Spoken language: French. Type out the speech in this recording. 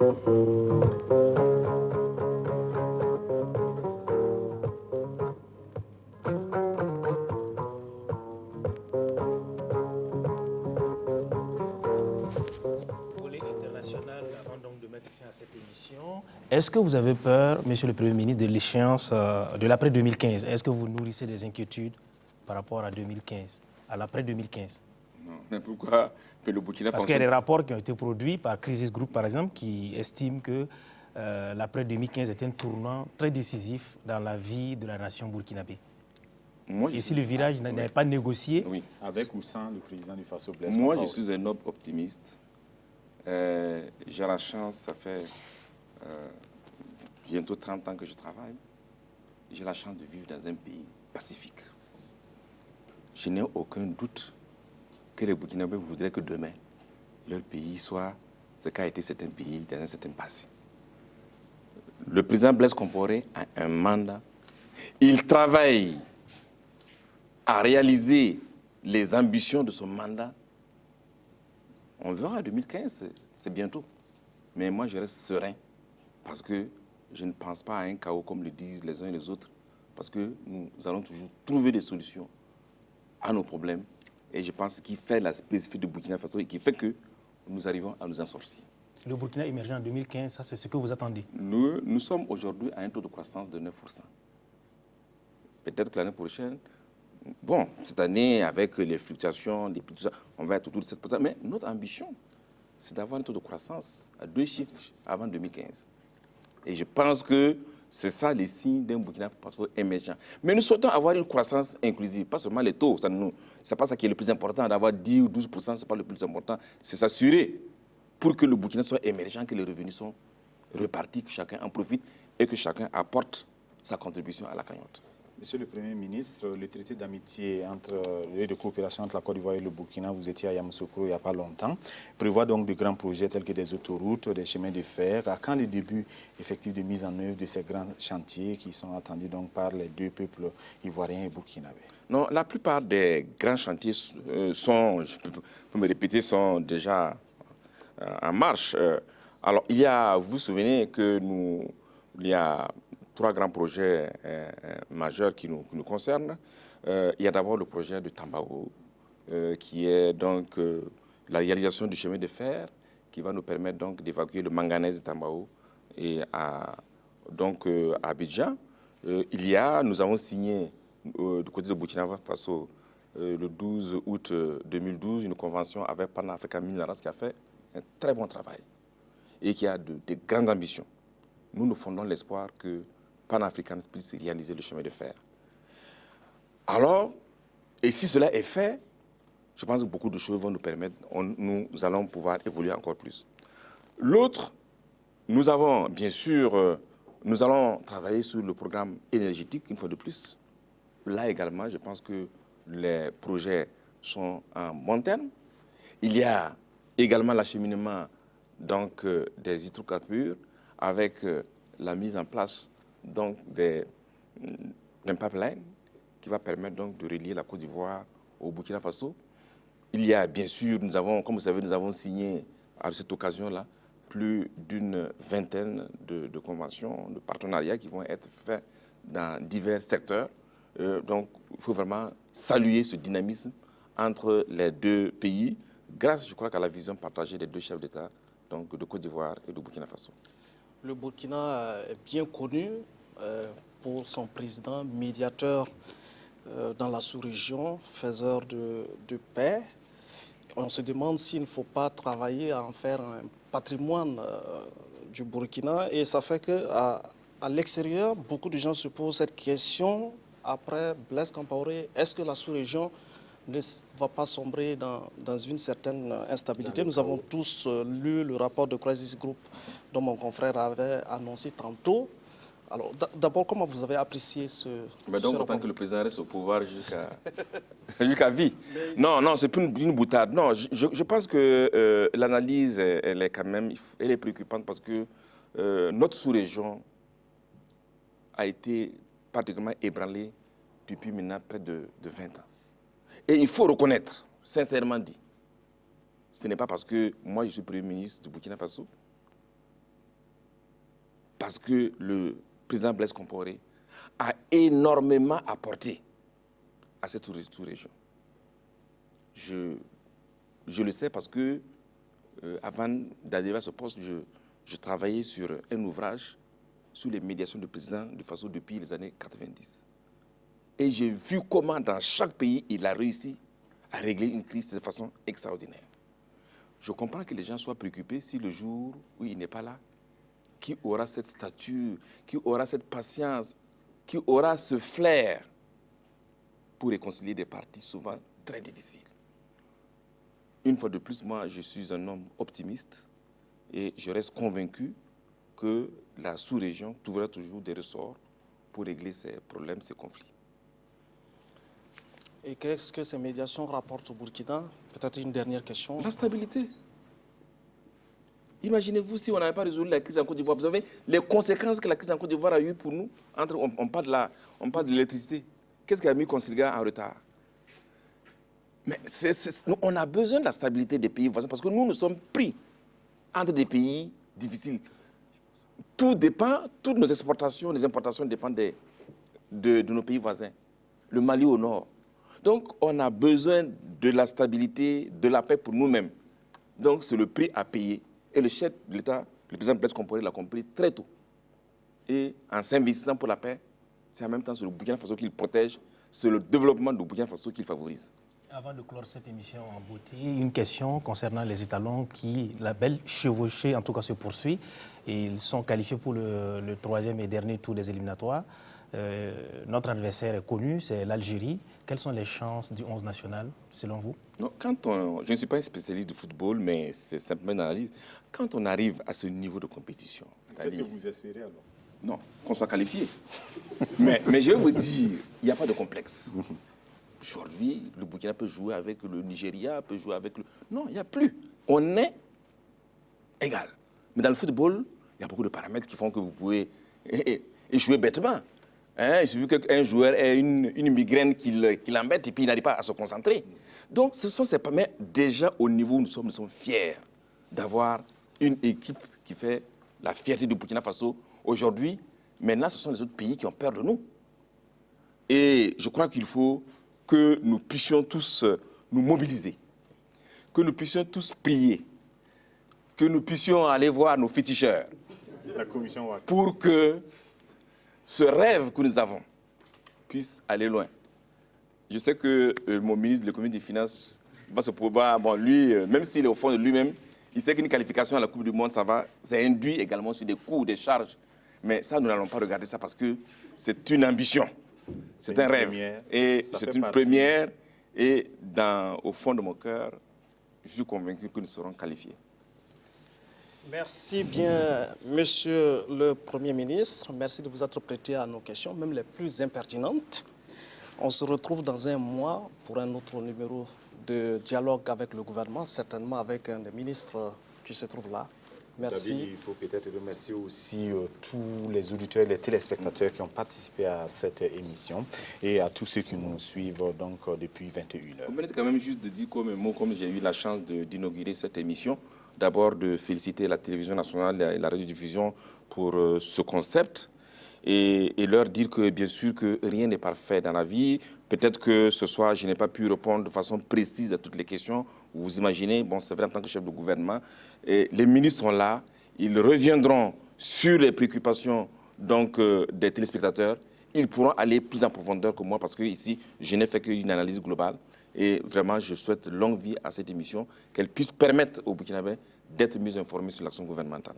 Avant donc de mettre fin à cette émission, est-ce que vous avez peur, Monsieur le Premier ministre, de l'échéance de l'après 2015? Est-ce que vous nourrissez des inquiétudes par rapport à 2015, à l'après 2015? Non, mais pourquoi le Burkina Faso... Parce qu'il y a des rapports qui ont été produits par Crisis Group, par exemple, qui estiment que l'après 2015 est un tournant très décisif dans la vie de la nation burkinabé. Et si le virage n'est pas négocié... Oui, avec ou sans le président du Faso Blaise Moi, Compaoré. je suis un homme optimiste. J'ai la chance, ça fait bientôt 30 ans que je travaille. J'ai la chance de vivre dans un pays pacifique. Je n'ai aucun doute que les Burkinabés voudraient que demain, leur pays soit ce qu'a été certains pays dans un certain passé. Le président Blaise Compaoré a un mandat. Il travaille à réaliser les ambitions de son mandat. On verra, 2015, c'est bientôt. Mais moi, je reste serein parce que je ne pense pas à un chaos comme le disent les uns et les autres, parce que nous allons toujours trouver des solutions à nos problèmes. Et je pense qu'il fait la spécificité du Burkina Faso et qui fait que nous arrivons à nous en sortir. Le Burkina émergent en 2015, ça c'est ce que vous attendez? Nous sommes aujourd'hui à un taux de croissance de 9%. Peut-être que l'année prochaine, bon, cette année, avec les fluctuations, les prix, tout ça, on va être autour de 7%. Mais notre ambition, c'est d'avoir un taux de croissance à 2 chiffres avant 2015. Et je pense que c'est ça les signes d'un Burkina Faso émergent. Mais nous souhaitons avoir une croissance inclusive, pas seulement les taux. Ce n'est pas ça qui est le plus important, d'avoir 10 ou 12%, ce n'est pas le plus important. C'est s'assurer pour que le Burkina soit émergent, que les revenus sont repartis, que chacun en profite et que chacun apporte sa contribution à la cagnotte. Monsieur le Premier ministre, le traité d'amitié et de coopération entre la Côte d'Ivoire et le Burkina, vous étiez à Yamoussoukro il n'y a pas longtemps, prévoit donc de grands projets tels que des autoroutes, des chemins de fer. À quand le début effectif de mise en œuvre de ces grands chantiers qui sont attendus donc par les deux peuples ivoiriens et burkinabés? Non, la plupart des grands chantiers sont, je peux me répéter, sont déjà en marche. Alors, vous vous souvenez que il y a 3 grands projets majeurs qui nous concernent. Il y a d'abord le projet de Tambao, qui est donc la réalisation du chemin de fer, qui va nous permettre donc d'évacuer le manganèse de Tambao et à Abidjan. Nous avons signé du côté de Burkina Faso le 12 août 2012 une convention avec Pan African Minerals qui a fait un très bon travail et qui a de grandes ambitions. Nous fondons l'espoir que Pan-African puisse réaliser le chemin de fer. Alors, et si cela est fait, je pense que beaucoup de choses vont nous permettre, nous allons pouvoir évoluer encore plus. L'autre, nous allons travailler sur le programme énergétique une fois de plus. Là également, je pense que les projets sont en bon terme. Il y a également l'acheminement des hydrocarbures avec la mise en place d'un pipeline qui va permettre donc de relier la Côte d'Ivoire au Burkina Faso. Il y a bien sûr, comme vous savez, nous avons signé à cette occasion-là plus d'une vingtaine de conventions, de partenariats qui vont être faits dans divers secteurs. Donc, il faut vraiment saluer ce dynamisme entre les deux pays, grâce, je crois, à la vision partagée des deux chefs d'État, donc de Côte d'Ivoire et de Burkina Faso. Le Burkina est bien connu pour son président médiateur dans la sous-région, faiseur de paix. On se demande s'il ne faut pas travailler à en faire un patrimoine du Burkina. Et ça fait qu'à l'extérieur, beaucoup de gens se posent cette question. Après Blaise Compaoré, est-ce que la sous-région ne va pas sombrer dans une certaine instabilité? Nous avons tous lu le rapport de Crisis Group dont mon confrère avait annoncé tantôt. Alors, d'abord, comment vous avez apprécié ce donc, autant que le président reste au pouvoir jusqu'à vie. Non, c'est plus une boutade. Non, je pense que l'analyse, elle est quand même elle est préoccupante parce que notre sous-région a été particulièrement ébranlée depuis maintenant près de 20 ans. Et il faut reconnaître, sincèrement dit, ce n'est pas parce que moi je suis Premier ministre du Burkina Faso parce que le président Blaise Compaoré a énormément apporté à cette sous-région. Je le sais parce que avant d'arriver à ce poste, je travaillais sur un ouvrage sur les médiations de président de façon depuis les années 90. Et j'ai vu comment dans chaque pays, il a réussi à régler une crise de façon extraordinaire. Je comprends que les gens soient préoccupés si le jour où il n'est pas là, qui aura cette stature, qui aura cette patience, qui aura ce flair pour réconcilier des partis souvent très difficiles. Une fois de plus, moi, je suis un homme optimiste et je reste convaincu que la sous-région trouvera toujours des ressorts pour régler ces problèmes, ces conflits. Et qu'est-ce que ces médiations rapportent au Burkina? Peut-être une dernière question. La stabilité. Imaginez-vous si on n'avait pas résolu la crise en Côte d'Ivoire. Vous savez, les conséquences que la crise en Côte d'Ivoire a eues pour nous, on parle de l'électricité. Qu'est-ce qui a mis Consilga en retard? Mais on a besoin de la stabilité des pays voisins parce que nous sommes pris entre des pays difficiles. Tout dépend, toutes nos exportations, les importations dépendent de nos pays voisins. Le Mali au nord. Donc, on a besoin de la stabilité, de la paix pour nous-mêmes. Donc, c'est le prix à payer. Et le chef de l'État, le président Blaise Compaoré, l'a compris très tôt. Et en s'investissant pour la paix, c'est en même temps le Burkina Faso qu'il protège, c'est le développement du Burkina Faso qu'il favorise. Avant de clore cette émission en beauté, une question concernant les étalons qui, la belle chevauchée en tout cas, se poursuit. Et ils sont qualifiés pour le troisième et dernier tour des éliminatoires. Notre adversaire est connu, c'est l'Algérie. Quelles sont les chances du 11 national, selon vous? Non, je ne suis pas un spécialiste de football, mais c'est simplement une analyse. Quand on arrive à ce niveau de compétition... Qu'est-ce que vous espérez alors? Non, qu'on soit qualifié. mais je vais vous dire, il n'y a pas de complexe. Aujourd'hui, le Burkina peut jouer avec le Nigeria, peut jouer avec le... Non, il n'y a plus. On est égal. Mais dans le football, il y a beaucoup de paramètres qui font que vous pouvez échouer bêtement. J'ai vu qu'un joueur ait une migraine qui l'embête et puis il n'arrive pas à se concentrer. Donc, ce sont ces paramètres. Déjà, au niveau où nous sommes fiers d'avoir une équipe qui fait la fierté du Burkina Faso aujourd'hui. Maintenant, ce sont les autres pays qui ont peur de nous. Et je crois qu'il faut que nous puissions tous nous mobiliser, que nous puissions tous prier, que nous puissions aller voir nos féticheurs la commission pour que ce rêve que nous avons puisse aller loin. Je sais que mon ministre de l'économie et des finances va se pouvoir, bon, lui, même s'il est au fond de lui-même, il sait qu'une qualification à la Coupe du Monde, ça induit également sur des coûts, des charges. Mais ça, nous n'allons pas regarder ça parce que c'est une ambition. C'est un rêve et c'est une première et au fond de mon cœur, je suis convaincu que nous serons qualifiés. Merci bien, Monsieur le Premier ministre. Merci de vous être prêté à nos questions, même les plus impertinentes. On se retrouve dans un mois pour un autre numéro de dialogue avec le gouvernement, certainement avec un des ministres qui se trouve là. Merci. David, il faut peut-être remercier aussi tous les auditeurs et les téléspectateurs qui ont participé à cette émission et à tous ceux qui nous suivent donc depuis 21h. On mérite quand même juste de dire comme j'ai eu la chance d'inaugurer cette émission, d'abord de féliciter la télévision nationale et la radiodiffusion pour ce concept et leur dire que bien sûr que rien n'est parfait dans la vie. Peut-être que ce soir, je n'ai pas pu répondre de façon précise à toutes les questions. Vous imaginez, bon, c'est vrai en tant que chef de gouvernement, et les ministres sont là, ils reviendront sur les préoccupations donc, des téléspectateurs. Ils pourront aller plus en profondeur que moi parce que ici, je n'ai fait qu'une analyse globale. Et vraiment, je souhaite longue vie à cette émission, qu'elle puisse permettre aux Burkinabés d'être mieux informés sur l'action gouvernementale.